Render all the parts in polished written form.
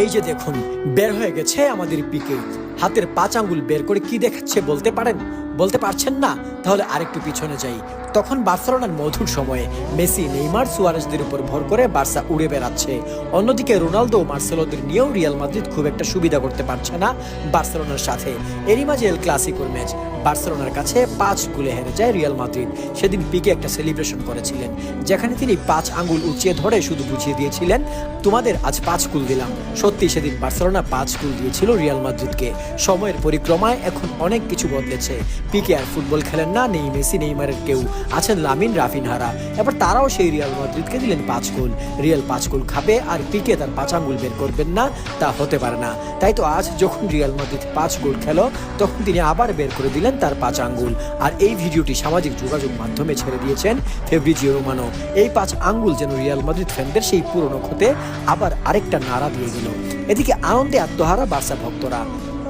এই যে দেখুন, বের হয়ে গেছে আমাদের পিকে। হাতের 5 আঙ্গুল বের করে কি দেখাচ্ছে বলতে পারেন? বলতে পারছেন না? তাহলে আরেকটু পিছনে যাই। তখন বার্সেলোনার মধুর সময়ে মেসি, নেইমার, সুয়ারেজদের উপর ভর করে বার্সা উড়ে বেড়াচ্ছে। অন্যদিকে রোনালদো, মার্সেলোদের নিয়েও রিয়াল মাদ্রিদ খুব একটা সুবিধা করতে পারছে না বার্সেলোনার সাথে। এরই মাঝে এল ক্লাসিকোর ম্যাচ, বার্সেলোনার কাছে 5 গোলে হেরে যায় রিয়াল মাদ্রিদ। সেদিন পিকে একটা সেলিব্রেশন করেছিলেন, যেখানে তিনি 5 আঙ্গুল উঁচিয়ে ধরে শুধু বুঝিয়ে দিয়েছিলেন, তোমাদের আজ 5 গোল দিলাম। সত্যি সেদিন বার্সেলোনা 5 গোল দিয়েছিল রিয়াল মাদ্রিদকে। সময়ের পরিক্রমায় এখন অনেক কিছু বদলেছে। পিকে আর ফুটবল খেলেন না, নেই মেসি, নেইমারের কেউ, আছেন লামিন, রাফিনহারা। এবার তারাও সেই রিয়াল মাদ্রিদকে দিলেন 5 গোল। রিয়াল 5 গোল খাবে আর পিকে তার 5 আঙ্গুল বের করবেন না? তা হতে পারে না। তাই তো আজ যখন রিয়াল মাদ্রিদ 5 গোল খেলো, তখন তিনি আবার বের করে দিলেন তার 5 আঙ্গুল। আর এই ভিডিওটি সামাজিক যোগাযোগ মাধ্যমে ছেড়ে দিয়েছেন ফেব্রিজিও রোমানো। এই 5 আঙ্গুল যেন রিয়াল মাদ্রিদ ফ্যানদের সেই পুরনো ক্ষতে আবার আরেকটা নাড়া দিয়ে গেল। এদিকে আনন্দে আত্মহারা বার্সা ভক্তরা।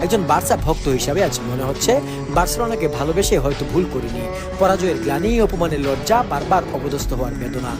একজন বার্সা ভক্ত হিসাবে আজ মনে হচ্ছে বার্সেলোনাকে ভালোবেসে হয়তো ভুল করিনি। পরাজয়ের গ্লানি, অপমানের লজ্জা, বারবার অপদস্থ হওয়ার বেদনা,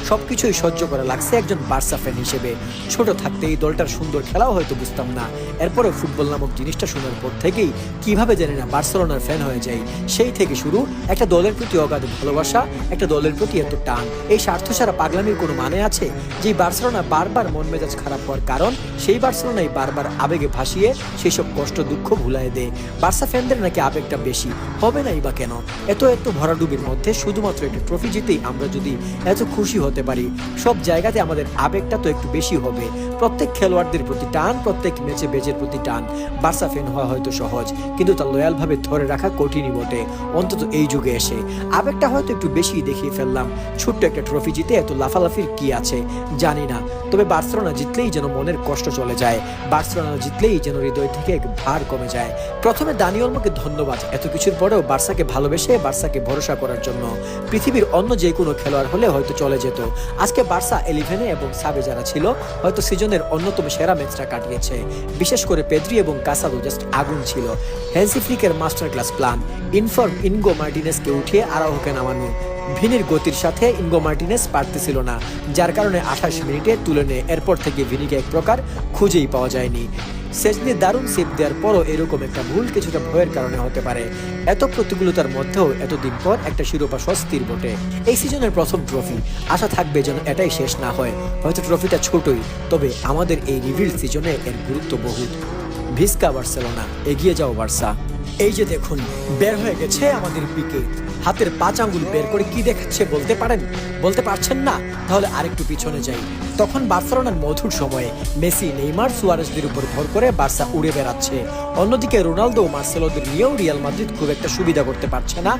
সবকিছুই সহ্য করা লাগছে একজন বার্সা ফ্যান হিসেবে। ছোট থাকতে এই দলটার সুন্দর খেলাও হয়তো বুঝতাম না। এরপরে ফুটবল নামক জিনিসটা শোনার পর থেকেই কিভাবে জানি না বার্সেলোনার ফ্যান হয়ে যাই। সেই থেকে শুরু একটা দলের প্রতি অগাধ ভালোবাসা, একটা দলের প্রতি এত টান। এই স্বার্থ ছাড়া পাগলামির কোনো মানে আছে? যে বার্সেলোনা বারবার মন মেজাজ খারাপ হওয়ার কারণ, সেই বার্সেলোনাই বারবার আবেগে ভাসিয়ে সেই সব কষ্ট দুঃখ ভুলায় দেয়। বার্সা ফ্যানদের নাকি আবেগটা বেশি, হবে নাই বা কেন? এত ভরাডুবির মধ্যে শুধুমাত্র একটা ট্রফি জিতেই আমরা যদি এত খুশি হতে পারি, সব জায়গাতে আমাদের আবেগটা তো একটু বেশি হবে। প্রত্যেক খেলোয়াড়দের প্রতি টান, প্রত্যেক ম্যাচে বেজের প্রতি টান। বার্সা ফ্যান হওয়া হয়তো সহজ, কিন্তু তা লয়াল ভাবে ধরে রাখা কঠিনই বটে, অন্তত এই যুগে এসে। আবেগটা হয়তো একটু বেশি দেখিয়ে ফেললাম। ছোট্ট একটা ট্রফি জিতে এত লাফালাফির কি আছে জানি না, তবে বার্সেলোনা জিতলেই যেন মনের কষ্ট চলে যায়। বার্সেলোনা জিতলেই যেন হৃদয় থেকে এক ভার কমে যায়। প্রথমে দানি ওলমোকে ধন্যবাদ এত কিছুর পরেও বার্সাকে ভালোবেসে, বার্সাকে ভরসা করার জন্য। পৃথিবীর অন্য যে কোনো খেলোয়াড় হলে হয়তো চলে যেত। আজকে বার্সা 11-এ এবং সাবে যারা ছিল হয়তো সিজনের অন্যতম সেরা ম্যাচটা কাটিয়েছে। বিশেষ করে পেদ্রি এবং কাসাদো জাস্ট আগুন ছিল। হ্যান্সি ফ্লিকের master class plan, inform Inigo মার্টিনেসকে উঠিয়ে আরাউখোকে নামানো। ভিনির গতির সাথে ইনগো মার্টিনেস পারতেছিল না, যার কারণে 28 মিনিটে তুলে নেয়। এরপর থেকে ভিনিকে এক প্রকার খুঁজেই পাওয়া যায়নি। সেজনি দারুণ সেভ দেওয়ার পরও এরকম একটা ভুল কিছুটা ভয়ের কারণে হতে পারে। এত প্রতিকূলতার মধ্যেও এতদিন পর একটা শিরোপা স্বস্তির বটে। এই সিজনের প্রথম ট্রফি, আশা থাকবে যেন এটাই শেষ না হয়। হয়তো ট্রফিটা ছোটই, তবে আমাদের এই রিভিল সিজনে এর গুরুত্ব বহুত। ভিস্কা বার্সেলোনা, এগিয়ে যাও বার্সা। এই যে দেখুন, বের হয়ে গেছে আমাদের পিকে। হাতের 5 আঙ্গুল বের করে কি দেখাচ্ছে বলতে পারেন? বলতে পারছেন না? তাহলে আরেকটু পিছনে যাই। তখন বার্সেলোনার মধুর সময়ে মেসি, নেইমার, সুয়ারেজদের উপর ভর করে বার্সা উড়ে বেড়াচ্ছে। অন্যদিকে রোনালদো, মার্সেলোদের নিয়েও রিয়াল মাদ্রিদ খুব একটা সুবিধা করতে পারছে না